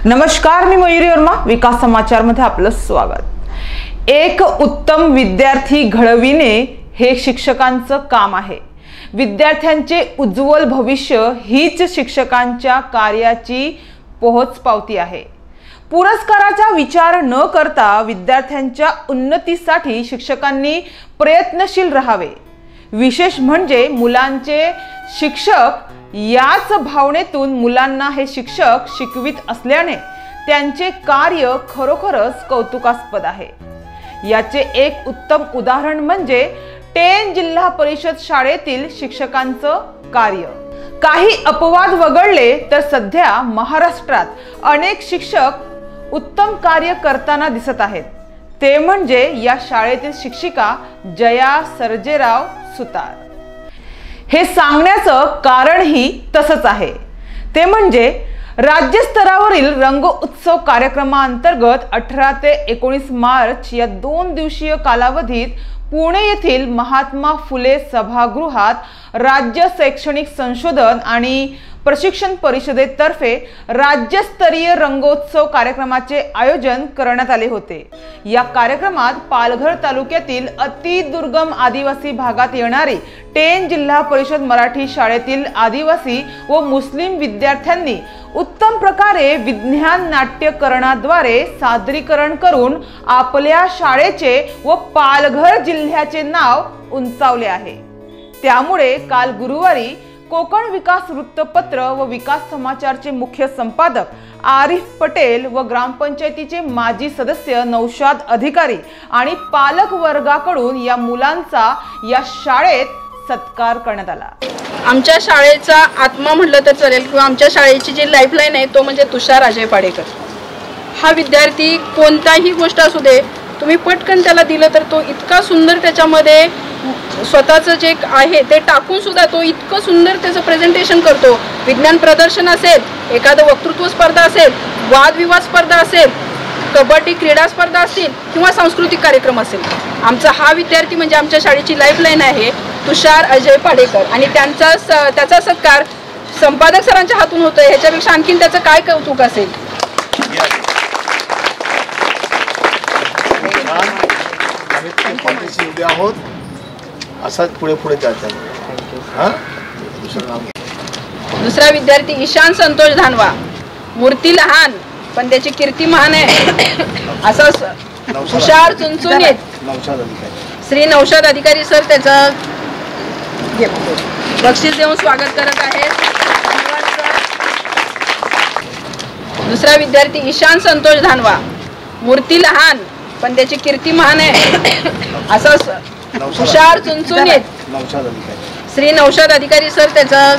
नमस्कार, मी मयुरी वर्मा. विकास समाचार मध्ये आपलं स्वागत. एक उत्तम विद्यार्थी घडविणे हे शिक्षकांचं काम आहे. विद्यार्थ्यांचे उज्ज्वल भविष्य हीच शिक्षकांच्या कार्याची पोहोचपावती आहे. पुरस्काराचा विचार न करता विद्यार्थ्यांच्या उन्नतीसाठी शिक्षकांनी प्रयत्नशील राहावे. विशेष म्हणजे मुलांचे शिक्षक याच भावनेतून मुलांना हे शिक्षक शिकवित असल्याने त्यांचे कार्य खरोखरच कौतुकास्पद आहे. याचे एक उत्तम उदाहरण म्हणजे टेन जिल्हा परिषद शाळेतील शिक्षकांचं कार्य. काही अपवाद वगळले तर सध्या महाराष्ट्रात अनेक शिक्षक उत्तम कार्य करताना दिसत आहेत. ते म्हणजे या शाळेतील शिक्षिका जया सर्जेराव सुतार. हे सांगण्याचं कारणही तसंच आहे. ते म्हणजे राज्यस्तरावरील रंग उत्सव कार्यक्रमाअंतर्गत 18 ते 19 मार्च या 2 दिवसीय कालावधीत पुणे येथील महात्मा फुले सभागृहात राज्य शैक्षणिक संशोधन आणि प्रशिक्षण परिषदेतर्फे राज्यस्तरीय रंगोत्सव कार्यक्रमाचे आयोजन करण्यात आले होते. या कार्यक्रमात पालघर तालुक्यातील अतिदुर्गम आदिवासी भागात येणारी टेन जिल्हा परिषद मराठी शाळेतील आदिवासी व मुस्लिम विद्यार्थ्यांनी उत्तम प्रकारे विज्ञान नाट्यकरणाद्वारे सादरीकरण करून आपल्या शाळेचे व पालघर जिल्ह्याचे नाव उंचावले आहे. त्यामुळे काल गुरुवारी कोकण विकास वृत्तपत्र व विकास समाचारचे मुख्य संपादक आरिफ पटेल व ग्रामपंचायतीचे माजी सदस्य नौशाद अधिकारी आणि पालक वर्गाकडून या मुलांचा या शाळेत सत्कार करण्यात आला. आमच्या शाळेचा आत्मा म्हटलं तर चालेल किंवा आमच्या शाळेची जी लाईफलाईन आहे तो म्हणजे तुषार अजय पाडेकर. हा विद्यार्थी कोणताही गोष्ट असू दे, तुम्ही पटकन त्याला दिलं तर तो इतका सुंदर त्याच्यामध्ये स्वतःचं जे आहे ते टाकून सुद्धा तो इतकं सुंदर त्याचं प्रेझेंटेशन करतो. विज्ञान प्रदर्शन असेल, एखादं वक्तृत्व स्पर्धा असेल, वादविवाद स्पर्धा असेल, कबड्डी क्रीडा स्पर्धा असतील किंवा सांस्कृतिक कार्यक्रम असेल, आमचा हा विद्यार्थी म्हणजे आमच्या शाळेची लाईफलाईन आहे तुषार अजय पाडेकर. आणि त्याचा सत्कार संपादक सरांच्या हातून होतोय. ह्याच्यापेक्षा आणखीन त्याचं काय कौतुक असेल. आहोत असाच पुढे पुढे जायचं. दुसरा विद्यार्थी ईशान संतोष धानवा. मूर्ती लहान पण त्याची कीर्ती महान आहे असं हुशार चुनचुनीत श्री नौशाद अधिकारी सर त्याचं बक्षीस देऊन स्वागत करत आहेत. दुसरा विद्यार्थी ईशान संतोष धानवा. मूर्ती लहान पण त्याची कीर्ती महान आहे असं हुशार चुनचुनीत श्री नौशाद अधिकारी सर त्याचं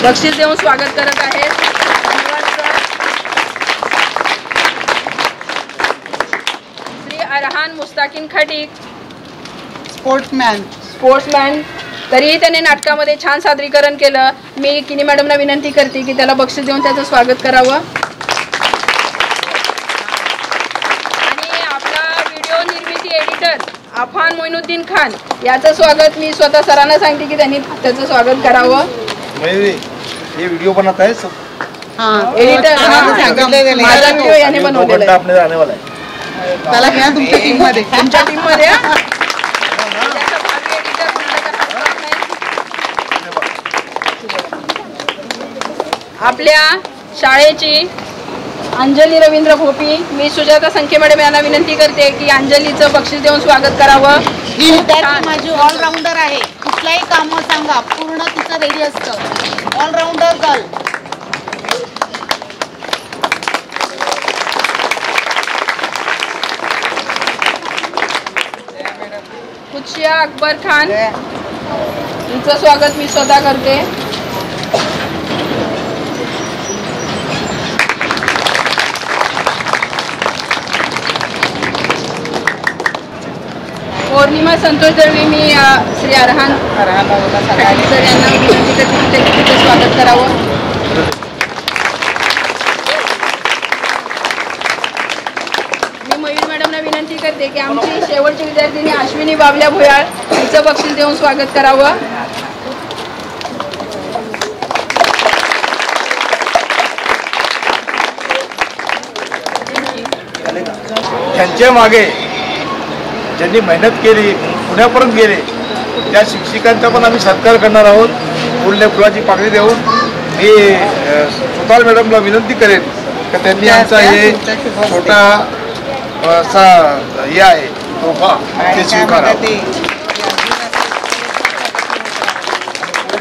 बक्षीस देऊन स्वागत करत आहेत. श्री अरहान मुस्ताकिन खाटीक. स्पोर्ट्समॅन तरीही त्याने नाटकामध्ये छान सादरीकरण केलं. मी किनी मॅडमना विनंती करते की त्याला बक्षीस देऊन त्याचं स्वागत करावं. अफान मोइनुद्दीन खान याचं स्वागत मी स्वतः सरांना सांगते की त्यांनी त्याचं स्वागत करावं. ये व्हिडिओ बनत आहे एडिटर माझा व्हिडिओ याने बनवलेला आहे. त्याला घ्या तुमच्या टीम मध्ये. तुमच्या टीम मध्ये आपल्या शाळेची अंजली रवींद्र भोपी. मी सुजाता संखे मॅडम यांना विनंती करते की अंजलीचं बक्षीस देऊन स्वागत करावं. माझी ऑलराऊंडर आहे. कुठलाही काम सांगा पूर्ण तिचं रेडी असतं. All rounder girl. कुचिया अकबर खान तिचं स्वागत मी स्वतः करते. पौर्णिमा संतोष दळवी. मी श्री अरहान सर यांना विनंती करते की त्यांनी तिचं स्वागत करावं. मी मयूर मॅडमना विनंती करते की आमची शेवटची विद्यार्थिनी अश्विनी बाबल्या भुयाळ तिचं बक्षीस देऊन स्वागत करावं. त्यांच्या मागे ज्यांनी मेहनत केली, पुण्यापर्यंत गेले, त्या शिक्षकांचा पण आम्ही सत्कार करणार आहोत. फुलाची पाकळी देऊन मी सुतार मॅडमला विनंती करेन की त्यांनी आमचा हे छोटा असा हे आहे तोफा ते स्वीकारावा.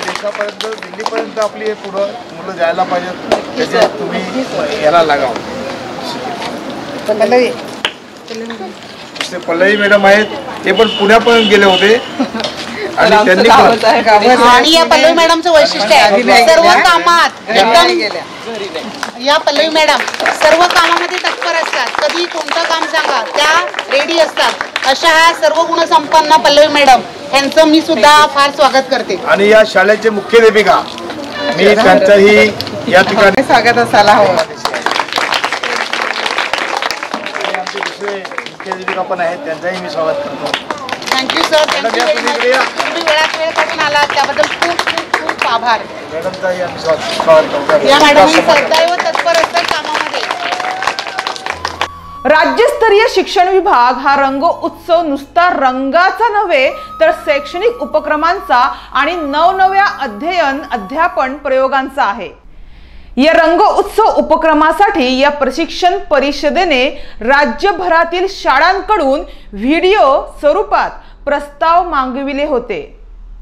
देशापर्यंत दिल्लीपर्यंत आपली हे पुढं मुलं जायला पाहिजेत. त्याचे तुम्ही याला लागावं. पल्लवी मॅडम आहेत, ते पण पुण्यापर्यंत गेले होते आणि त्यांनी आणि या पल्लवी मॅडमचं वैशिष्ट्य आहे सर्व कामात एकदम, या पल्लवी मॅडम सर्व कामामध्ये तत्पर असतात. कधी कोणतं काम सांगा त्या रेडी असतात. अशा ह्या सर्व गुणसंपन्न पल्लवी मॅडम यांचं मी सुद्धा फार स्वागत करते. आणि या शाळेचे मुख्याध्यापिका मी त्यांचंही या ठिकाणी स्वागत असायला हवं. आमचे दुसरे मुख्याध्यापिका पण आहेत, त्यांचंही मी स्वागत करतो. Thank you sir. तुम्ही वेळात वेळ काढून आलात त्याबद्दल खूप खूप खूप आभार. मॅडमचाही आम्ही स्वागत करतो. या मॅडम सदैव तत्पर असतात कामामध्ये. राज्यस्तरीय शिक्षण विभाग हा रंग उत्सव नुसता रंगाचा नव्हे तर शैक्षणिक उपक्रमांचा आणि नवनव्या अध्यापन प्रयोगांचा आहे. या रंग उत्सव उपक्रमासाठी या प्रशिक्षण परिषदेने राज्यभरातील शाळांकडून व्हिडिओ स्वरूपात प्रस्ताव मागविले होते.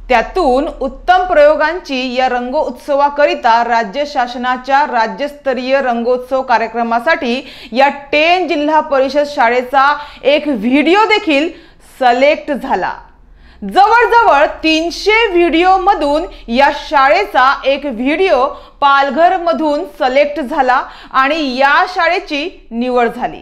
त्यातून उत्तम प्रयोगांची या रंगोत्सवाकरिता राज्य शासनाच्या राज्यस्तरीय रंगोत्सव कार्यक्रमासाठी या 10 जिल्हा परिषद शाळेचा एक व्हिडिओ देखील सिलेक्ट झाला. जवळजवळ 300 व्हिडिओ मधून या शाळेचा एक व्हिडिओ पालघर मधून सिलेक्ट झाला आणि या शाळेची निवड झाली.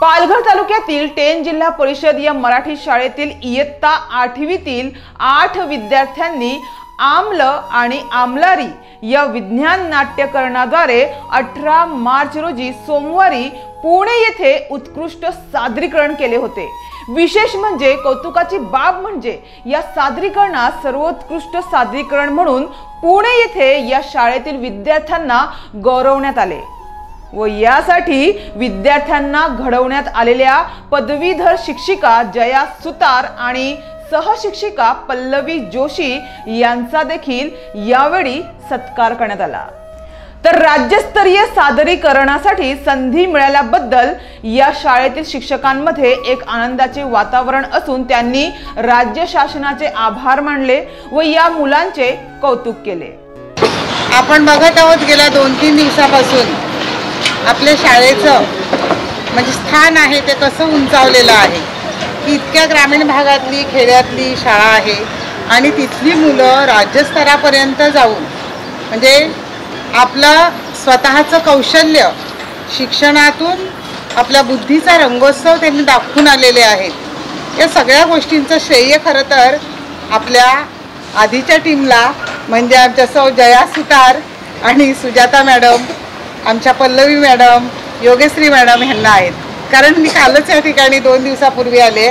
पालघर तालुक्यातील 10 जिल्हा परिषद या मराठी शाळेतील इयत्ता 8वीतील 8 विद्यार्थ्यांनी आम्ल आणि आमलारी या विज्ञान नाट्यकरणाद्वारे 18 मार्च रोजी सोमवारी पुणे येथे उत्कृष्ट सादरीकरण केले होते. विशेष म्हणजे कौतुकाची बाब म्हणजे या सादरीकरणात सर्वोत्कृष्ट सादरीकरण म्हणून पुणे येथे या शाळेतील विद्यार्थ्यांना गौरवण्यात आले व यासाठी विद्यार्थ्यांना घडवण्यात आलेल्या पदवीधर शिक्षिका जया सुतार आणि सहशिक्षिका पल्लवी जोशी यांचा देखील यावेळी सत्कार करण्यात आला. तर राज्यस्तरीय सादरीकरणासाठी संधी मिळाल्याबद्दल या शाळेतील शिक्षकांमध्ये एक आनंदाचे वातावरण असून त्यांनी राज्य शासनाचे आभार मानले व या मुलांचे कौतुक केले. आपण बघत आहोत गेल्या 2-3 दिवसापासून आपल्या शाळेचं म्हणजे स्थान आहे ते कसं उंचावलेलं आहे. इतक्या ग्रामीण भागातली खेड्यातली शाळा आहे आणि तिथली मुलं राज्यस्तरापर्यंत जाऊन म्हणजे आपलं स्वतःचं कौशल्य शिक्षणातून आपल्या बुद्धीचा रंगोत्सव त्यांनी दाखवून आलेले आहेत. या सगळ्या गोष्टींचं श्रेय खरं तर आपल्या आधीच्या टीमला म्हणजे आमच्या सौ जया सुतार आणि सुजाता मॅडम, आमच्या पल्लवी मॅडम, योगेश्री मॅडम ह्यांना आहेत. कारण मी कालच या ठिकाणी 2 दिवसापूर्वी आले,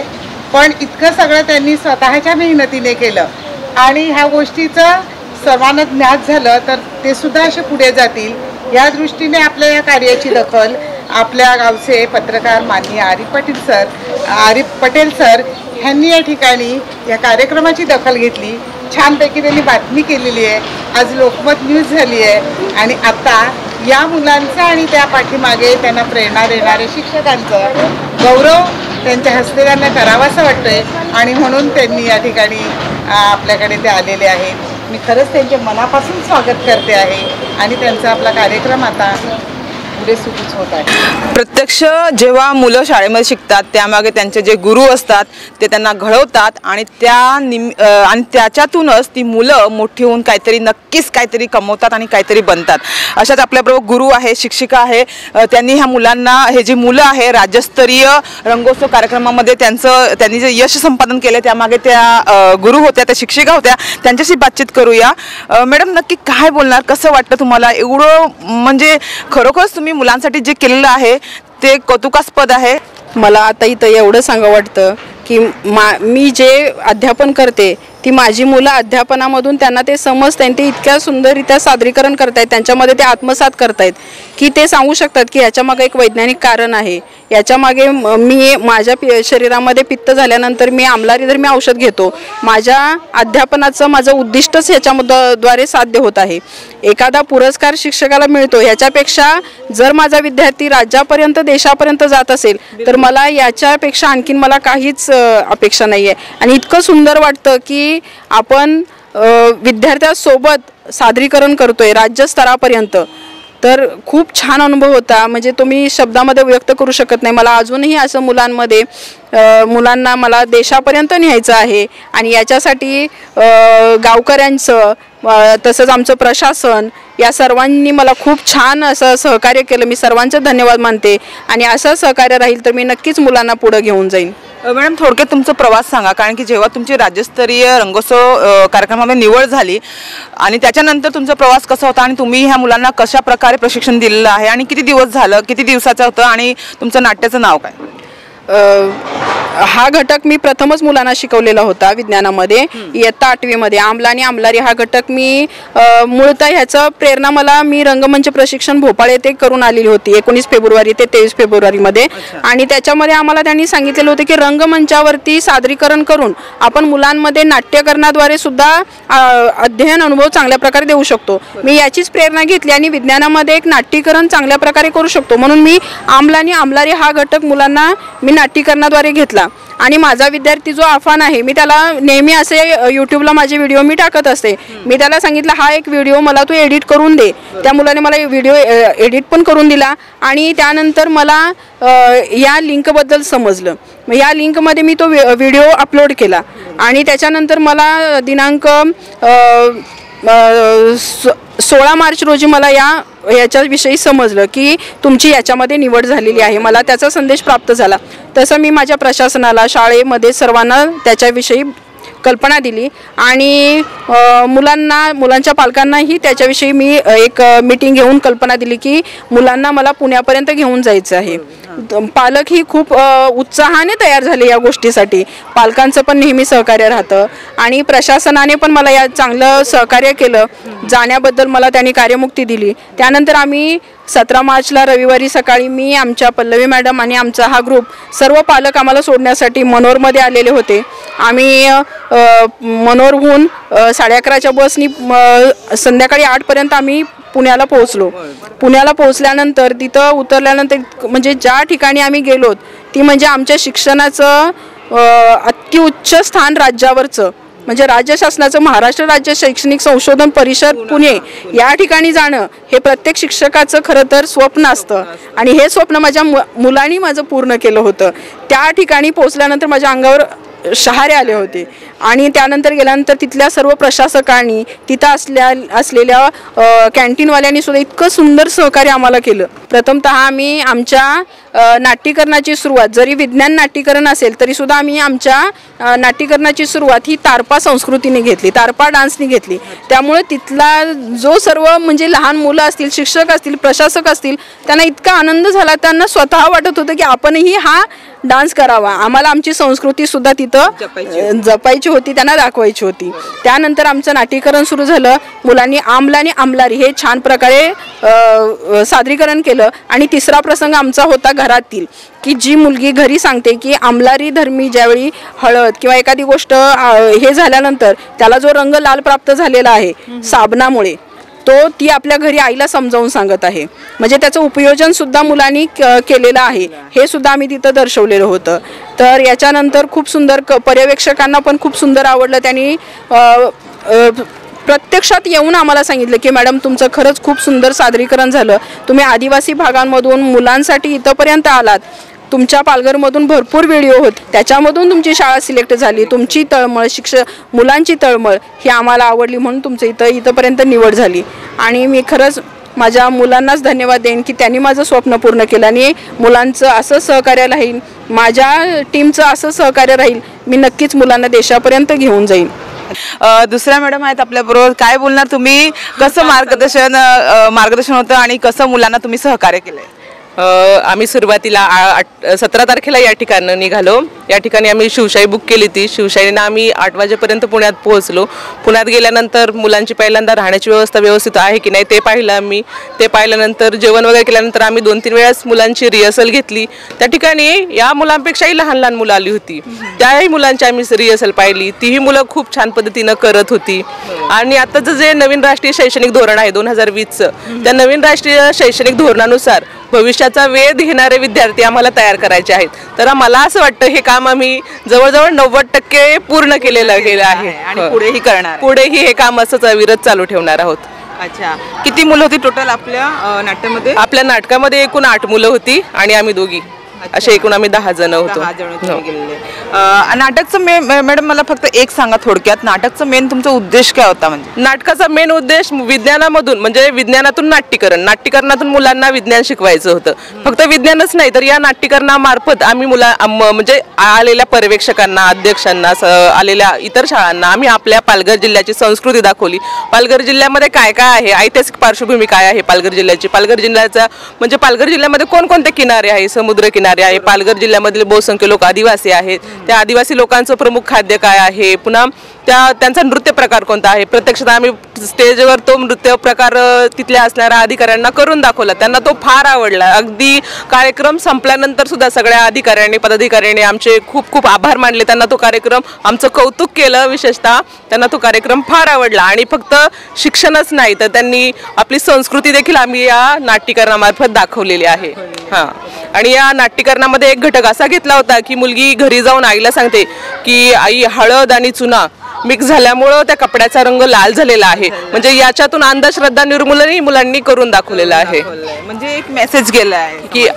पण इतकं सगळं त्यांनी स्वतःच्या मेहनतीने केलं आणि ह्या गोष्टीचं सर्वांना ज्ञात झालं तर ते सुद्धा असे पुढे जातील. या दृष्टीने आपल्या या कार्याची दखल आपल्या गावचे पत्रकार माननीय आरिफ पटेल सर ह्यांनी या ठिकाणी या कार्यक्रमाची दखल घेतली. छानपैकी त्यांनी बातमी केलेली आहे. आज लोकमत न्यूज झाली आहे आणि आता या मुलांचं आणि त्या पाठीमागे त्यांना प्रेरणा देणारे शिक्षकांचं गौरव त्यांच्या हस्ते त्यांना करावासं वाटतंय आणि म्हणून त्यांनी या ठिकाणी आपल्याकडे ते आलेले आहेत. मी खरंच त्यांचे मनापासून स्वागत करते आहे आणि त्यांचा आपला कार्यक्रम आता पुढे सुरूच होत आहे. प्रत्यक्ष जेव्हा मुलं शाळेमध्ये शिकतात त्यामागे त्यांचे जे गुरु असतात ते त्यांना घडवतात आणि त्याच्यातूनच ती मुलं मोठी होऊन नक्कीच काहीतरी कमवतात आणि काहीतरी बनतात. अशाच आपल्याबरोबर गुरु आहे, शिक्षिका आहे. त्यांनी ह्या मुलांना हे जी मुलं आहे राज्यस्तरीय रंगोत्सव कार्यक्रमामध्ये त्यांनी जे यश संपादन केले त्यामागे त्या गुरु होत्या, त्या शिक्षिका होत्या. त्यांच्याशी बातचीत करूया. मॅडम नक्की काय बोलणार, कसं वाटतं तुम्हाला? एवढं म्हणजे खरोखरच तुम्ही मुलांसाठी जे केलेलं आहे ते कौतुकास्पद आहे. मला आता इथं एवढं सांगा वाटतं की मी जे अध्यापन करते ती माझी मुलं अध्यापनामधून त्यांना ते समजतं आणि ते इतक्या सुंदररित्या सादरीकरण करतायत, त्यांच्यामध्ये ते आत्मसात करतायत की ते सांगू शकतात की याच्यामागे एक वैज्ञानिक कारण आहे. याच्यामागे मी माझ्या शरीरामध्ये पित्त झाल्यानंतर मी आम्लारीधर्मी औषध घेतो. माझ्या अध्यापनाचं माझं उद्दिष्टच ह्याच्याद्वारे साध्य होत आहे. एखादा पुरस्कार शिक्षकाला मिळतो ह्याच्यापेक्षा जर माझा विद्यार्थी राज्यापर्यंत देशापर्यंत जात असेल तर मला याच्यापेक्षा आणखीन मला काहीच अपेक्षा नाही आहे. आणि इतकं सुंदर वाटतं की आपण विद्यार्थ्यांसोबत सादरीकरण करतोय राज्यस्तरापर्यंत. तर खूप छान अनुभव होता, म्हणजे तुम्ही शब्दामध्ये व्यक्त करू शकत नाही. मला अजूनही असं मुलांना मला देशापर्यंत न्यायचं आहे आणि याच्यासाठी गावकऱ्यांचं तसंच आमचं प्रशासन या सर्वांनी मला खूप छान असं सहकार्य केलं. मी सर्वांचे धन्यवाद मानते आणि असं सहकार्य राहील तर मी नक्कीच मुलांना पुढे घेऊन जाईन. मॅडम थोडक्यात तुमचा प्रवास सांगा, कारण की जेव्हा तुमची राज्यस्तरीय रंगोत्सव कार्यक्रमामध्ये निवड झाली आणि त्याच्यानंतर तुमचा प्रवास कसा होता आणि तुम्ही ह्या मुलांना कशा प्रकारे प्रशिक्षण दिलेलं आहे आणि किती दिवस झालं, किती दिवसाचं होतं आणि तुमचं नाट्याचं नाव काय? हा घटक मी प्रथमच मुलांना शिकवलेला होता विज्ञानामध्ये इयत्ता 8वी मध्ये. आमला आणि आमलारी हा घटक मी मूळतः ह्याचं प्रेरणा मी रंगमंच प्रशिक्षण भोपाळ येथे करून आलेली होती 19 फेब्रुवारी ते 23 फेब्रुवारीमध्ये. आणि त्याच्यामध्ये आम्हाला त्यांनी सांगितलेलं होतं की रंगमंचावरती सादरीकरण करून आपण मुलांमध्ये नाट्यकरणाद्वारे सुद्धा अध्ययन अनुभव चांगल्या प्रकारे देऊ शकतो. मी याचीच प्रेरणा घेतली आणि विज्ञानामध्ये एक नाट्यकरण चांगल्या प्रकारे करू शकतो म्हणून मी आमला आणि आमलारी हा घटक मुलांना मी नाट्यकरणाद्वारे घेतला. आणि माझा विद्यार्थी जो आफान आहे मी त्याला नेहमी असे यूट्यूबला माझे व्हिडिओ मी टाकत असते. मी त्याला सांगितलं हा एक व्हिडिओ मला तू एडिट करून दे. त्या मुलाने मला व्हिडिओ एडिट पण करून दिला आणि त्यानंतर मला या लिंकबद्दल समजलं. मग या लिंकमध्ये मी तो व्हिडिओ अपलोड केला आणि त्याच्यानंतर मला दिनांक 16 मार्च रोजी मला याच्याविषयी समजलं की तुमची याच्यामध्ये निवड झालेली आहे. मला त्याचा संदेश प्राप्त झाला. तसं मी माझ्या प्रशासनाला शाळेमध्ये सर्वांना त्याच्याविषयी कल्पना दिली आणि मुलांच्या पालकांनाही त्याच्याविषयी मी एक मीटिंग घेऊन कल्पना दिली की मुलांना मला पुण्यापर्यंत घेऊन जायचं आहे. पालकही खूप उत्साहाने तयार झाले या गोष्टीसाठी. पालकांचं पण नेहमी सहकार्य राहतं आणि प्रशासनाने पण मला या चांगलं सहकार्य केलं. जाण्याबद्दल मला त्यांनी कार्यमुक्ती दिली. त्यानंतर आम्ही 17 मार्चला रविवारी सकाळी मी आमच्या पल्लवी मॅडम आणि आमचा हा ग्रुप सर्व पालक आम्हाला सोडण्यासाठी मनोरमध्ये आलेले होते. आम्ही मनोरहून 11:30च्या बसनी संध्याकाळी 8पर्यंत आम्ही पुण्याला पोहोचलो. पुण्याला पोहोचल्यानंतर तिथं उतरल्यानंतर म्हणजे ज्या ठिकाणी आम्ही गेलोत ती म्हणजे आमच्या शिक्षणाचं अत्युच्च स्थान राज्यावरचं म्हणजे राज्य शासनाचं महाराष्ट्र राज्य शैक्षणिक संशोधन परिषद पुणे या ठिकाणी जाणं हे प्रत्येक शिक्षकाचं खरं तर स्वप्न असतं आणि हे स्वप्न माझ्या मुलांनी माझं पूर्ण केलं होतं. त्या ठिकाणी पोहोचल्यानंतर माझ्या अंगावर शहारे आले होते आणि त्यानंतर गेल्यानंतर तिथल्या सर्व प्रशासकांनी तिथं असलेल्या कॅन्टीनवाल्यांनी सुद्धा इतकं सुंदर सहकार्य आम्हाला केलं. प्रथमतः आम्ही आमच्या नाट्यकरणाची सुरुवात जरी विज्ञान नाट्यकरण असेल तरी सुद्धा आम्ही आमच्या नाट्यकरणाची सुरुवात ही तारपा संस्कृतीने घेतली, तारपा डान्सने घेतली. त्यामुळे तिथला जो सर्व म्हणजे लहान मुलं असतील, शिक्षक असतील, प्रशासक असतील त्यांना इतका आनंद झाला. त्यांना स्वतः वाटत होतं की आपणही हा डान्स करावा. आम्हाला आमची संस्कृती सुद्धा तिथं जपायची होती, त्यांना दाखवायची होती. त्यानंतर आमचं नाट्यकरण सुरू झालं. मुलांनी आमला आणि आमलारी हे छान प्रकारे सादरीकरण केलं. आणि तिसरा प्रसंग आमचा होता घरातील की जी मुलगी घरी सांगते की आमलारी धर्मी ज्यावेळी हळद किंवा एखादी गोष्ट हे झाल्यानंतर त्याला जो रंग लाल प्राप्त झालेला आहे साबणामुळे ती आपल्या घरी आईला समजावून सांगत आहे. म्हणजे त्याचं उपयोजन सुद्धा मुलांनी केलेलं आहे हे सुद्धा आम्ही तिथं दर्शवलेलं होतं. तर याच्यानंतर खूप सुंदर पर्यवेक्षकांना पण खूप सुंदर आवडलं. त्यांनी प्रत्यक्षात येऊन आम्हाला सांगितलं की मॅडम तुमचं खरंच खूप सुंदर सादरीकरण झालं. तुम्ही आदिवासी भागांमधून मुलांसाठी इथंपर्यंत आलात. तुमच्या पालघरमधून भरपूर व्हिडिओ होते, त्याच्यामधून तुमची शाळा सिलेक्ट झाली. तुमची तळमळ मुलांची तळमळ ही आम्हाला आवडली म्हणून तुमचं इथंपर्यंत निवड झाली. आणि मी खरंच माझ्या मुलांनाच धन्यवाद देईन की त्यांनी माझं स्वप्न पूर्ण केलं आणि मुलांचं असं सहकार्य राहील, माझ्या टीमचं असं सहकार्य राहील. मी नक्कीच मुलांना देशापर्यंत घेऊन जाईन. दुसऱ्या मॅडम आहेत आपल्याबरोबर, काय बोलणार तुम्ही? कसं मार्गदर्शन होतं आणि कसं मुलांना तुम्ही सहकार्य केलंय? आम्ही सुरुवातीला 17 तारखेला या ठिकाणी निघालो. या ठिकाणी आम्ही शिवशाही बुक केली ती. शिवशाहीनं आम्ही 8 वाजेपर्यंत पुण्यात पोहोचलो. पुण्यात गेल्यानंतर मुलांची पहिल्यांदा राहण्याची व्यवस्था व्यवस्थित आहे की नाही ते पाहिलं आम्ही. ते पाहिल्यानंतर जेवण वगैरे केल्यानंतर आम्ही 2-3 वेळेस मुलांची रिहर्सल घेतली. त्या ठिकाणी या मुलांपेक्षाही लहान लहान मुलं आली होती. त्याही मुलांची आम्ही रिहर्सल पाहिली. तीही मुलं खूप छान पद्धतीनं करत होती. आणि आताचं जे नवीन राष्ट्रीय शैक्षणिक धोरण आहे 2020चं, त्या नवीन राष्ट्रीय शैक्षणिक धोरणानुसार भविष्याचा वेध घेणारे विद्यार्थी आम्हाला तयार करायचे आहेत. तर मला असं वाटतं हे काम आम्ही जवळजवळ 90% पूर्ण केलेलं आहे आणि पुढेही करणार. पुढेही हे काम असंच अविरत चालू ठेवणार आहोत. अच्छा, किती मुलं होती टोटल आपल्या नाट्यामध्ये? आपल्या नाटकामध्ये एकूण 8 मुलं होती आणि आम्ही दोघी, असे एकूण आम्ही 10 जण होतो. नाटकचं मॅडम मला फक्त एक सांगा थोडक्यात, नाटकचं मेन तुमचा उद्देश काय होता? म्हणजे नाटकाचा मेन उद्देश विज्ञानामधून म्हणजे विज्ञानातून नाट्यकरणातून मुलांना विज्ञान शिकवायचं होतं. फक्त विज्ञानच नाही तर या नाट्यकरणामार्फत आम्ही म्हणजे आलेल्या पर्यवेक्षकांना, अध्यक्षांना, आलेल्या इतर शाळांना आम्ही आपल्या पालघर जिल्ह्याची संस्कृती दाखवली. पालघर जिल्ह्यामध्ये काय काय आहे, ऐतिहासिक पार्श्वभूमी काय आहे पालघर जिल्ह्याची, पालघर जिल्ह्याचा म्हणजे पालघर जिल्ह्यामध्ये कोणकोणते किनारे आहे, समुद्र किनारे आहे, पालघर जिल्ह्यामधले बहुसंख्य लोक आदिवासी आहेत, त्या आदिवासी लोकांचं प्रमुख खाद्य काय आहे, पुन्हा त्यांचा नृत्य प्रकार कोणता आहे. प्रत्यक्षात आम्ही स्टेजवर तो नृत्य प्रकार तिथल्या असणाऱ्या अधिकाऱ्यांना करून दाखवला. त्यांना तो फार आवडला. अगदी कार्यक्रम संपल्यानंतर सुद्धा सगळ्या अधिकाऱ्यांनी, पदाधिकाऱ्यांनी आमचे खूप खूप आभार मानले. त्यांना तो कार्यक्रम, आमचं कौतुक केलं. विशेषतः त्यांना तो कार्यक्रम फार आवडला. आणि फक्त शिक्षणच नाही तर त्यांनी आपली संस्कृती देखील आम्ही या नाट्यकरणामार्फत दाखवलेली आहे. हां, आणि या नाट्यकरणामध्ये एक घटक असा घेतला होता की मुलगी घरी जाऊन आईला सांगते की आई, हळद आणि चुना मिक्स झाल्यामुळं त्या कपड्याचा रंग लाल झालेला आहे. म्हणजे याच्यातून अंधश्रद्धा निर्मूलनही मुलांनी करून दाखवलेलं आहे. म्हणजे एक मेसेज गेला आहे की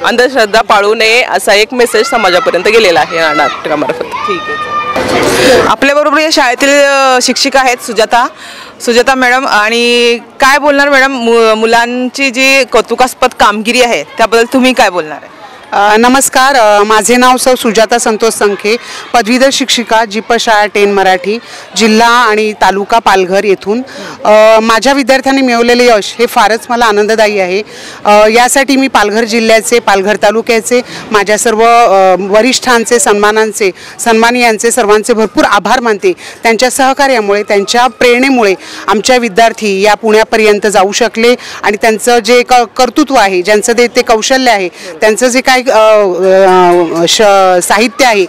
अंधश्रद्धा पाळू नये असा एक मेसेज समाजापर्यंत गेलेला आहे या नाटकामार्फत. ठीक आहे. आपल्याबरोबर या शाळेतील शिक्षिका आहेत सुजाता मॅडम. आणि काय बोलणार मॅडम, मुलांची जी कौतुकास्पद कामगिरी आहे त्याबद्दल तुम्ही काय बोलणार आहे? नमस्कार, माझे नाव सौ सुजाता संतोष संखे, पदवीधर शिक्षिका, जीप शाळा 10 मराठी, जिल्हा आणि तालुका पालघर येथून. माझ्या विद्यार्थ्यांनी मिळवलेले यश हे फारच मला आनंददायी आहे. यासाठी मी पालघर जिल्ह्याचे, पालघर तालुक्याचे, माझ्या सर्व वरिष्ठांचे, सन्मानियांचे सर्वांचे भरपूर आभार मानते. त्यांच्या सहकार्यामुळे, त्यांच्या प्रेरणेमुळे आमच्या विद्यार्थी या पुण्यापर्यंत जाऊ शकले. आणि त्यांचं जे कर्तृत्व आहे, ज्यांचं ते कौशल्य आहे, त्यांचं जे काय साहित्य आहे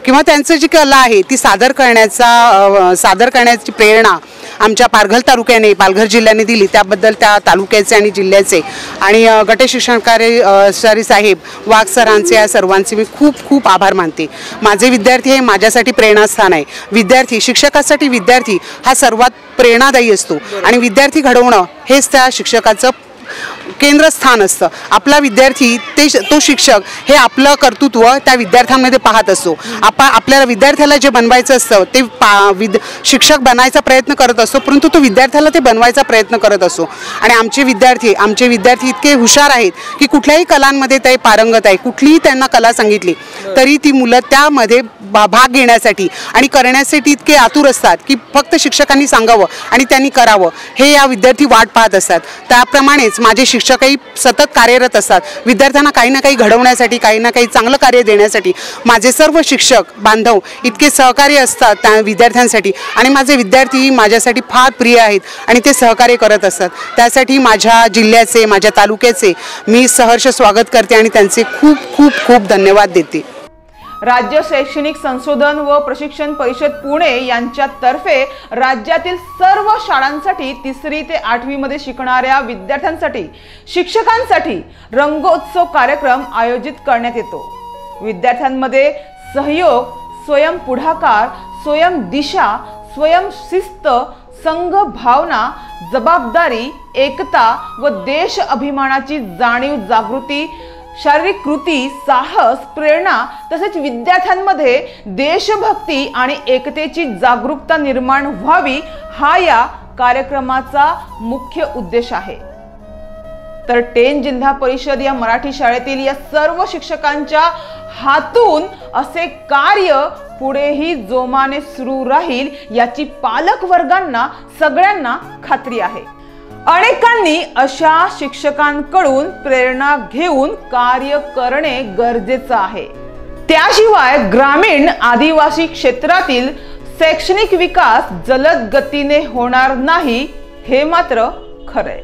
किंवा त्यांचं जी कला आहे ती सादर करण्याची प्रेरणा आमच्या पालघर तालुक्याने, पालघर जिल्ह्याने दिली. त्याबद्दल त्या तालुक्याचे आणि जिल्ह्याचे आणि गट शिक्षणाधिकारी साहेब वाघ सरांचे, या सर्वांचे मी खूप खूप आभार मानते. माझे विद्यार्थी हे माझ्यासाठी प्रेरणास्थान आहे. विद्यार्थी, शिक्षकासाठी विद्यार्थी हा सर्वात प्रेरणादायी असतो आणि विद्यार्थी घडवणं हेच त्या शिक्षकाचं केंद्रस्थान असतं. आपला विद्यार्थी तो शिक्षक हे आपलं कर्तृत्व त्या विद्यार्थ्यांमध्ये पाहत असतो. आपल्याला विद्यार्थ्याला जे बनवायचं असतं ते शिक्षक बनायचा प्रयत्न करत असतो, परंतु तो विद्यार्थ्याला ते बनवायचा प्रयत्न करत असतो. आणि आमचे विद्यार्थी इतके हुशार आहेत की कुठल्याही कलांमध्ये ते पारंगत आहे. कुठलीही त्यांना कला सांगितली तरी ती मुलं त्यामध्ये भाग घेण्यासाठी आणि करण्यासाठी इतके आतुर असतात की फक्त शिक्षकांनी सांगावं आणि त्यांनी करावं हे या विद्यार्थी वाट पाहत असतात. त्याप्रमाणेच माझे शिक्षकही सतत कार्यरत असतात. विद्यार्थ्यांना काही ना काही घडवण्यासाठी, काही ना काही चांगलं कार्य देण्यासाठी माझे सर्व शिक्षक बांधव इतके सहकार्य असतात त्या विद्यार्थ्यांसाठी. आणि माझे विद्यार्थी माझ्यासाठी फार प्रिय आहेत आणि ते सहकार्य करत असतात. त्यासाठी माझ्या जिल्ह्याचे, माझ्या तालुक्याचे मी सहर्ष स्वागत करते आणि त्यांचे खूप खूप खूप धन्यवाद देते. राज्य शैक्षणिक संशोधन व प्रशिक्षण परिषद पुणे यांच्यातर्फे राज्यातील सर्व शाळांसाठी 3री ते 8वी मध्ये शिकणाऱ्या विद्यार्थ्यांसाठी, शिक्षकांसाठी रंगोत्सव कार्यक्रम आयोजित करण्यात येतो. विद्यार्थ्यांमध्ये सहयोग, स्वयं पुढाकार, स्वयं दिशा, स्वयं शिस्त, संघ भावना, जबाबदारी, एकता व देश अभिमानाची जाणीव, जागृती, शारीरिक कृती, साहस, प्रेरणा तसेच विद्यार्थ्यांमध्ये देशभक्ती आणि एकतेची जागरूकता निर्माण व्हावी हा या कार्यक्रमाचा मुख्य उद्देश आहे. तर 10 जिल्हा परिषद या मराठी शाळेतील या सर्व शिक्षकांच्या हातून असे कार्य पुढेही जोमाने सुरू राहील याची पालक वर्गांना सगळ्यांना खात्री आहे. अनेकांनी अशा शिक्षकांकडून प्रेरणा घेऊन कार्य करणे गरजेचं आहे. त्याशिवाय ग्रामीण आदिवासी क्षेत्रातील शैक्षणिक विकास जलद गतीने होणार नाही हे मात्र खरंय.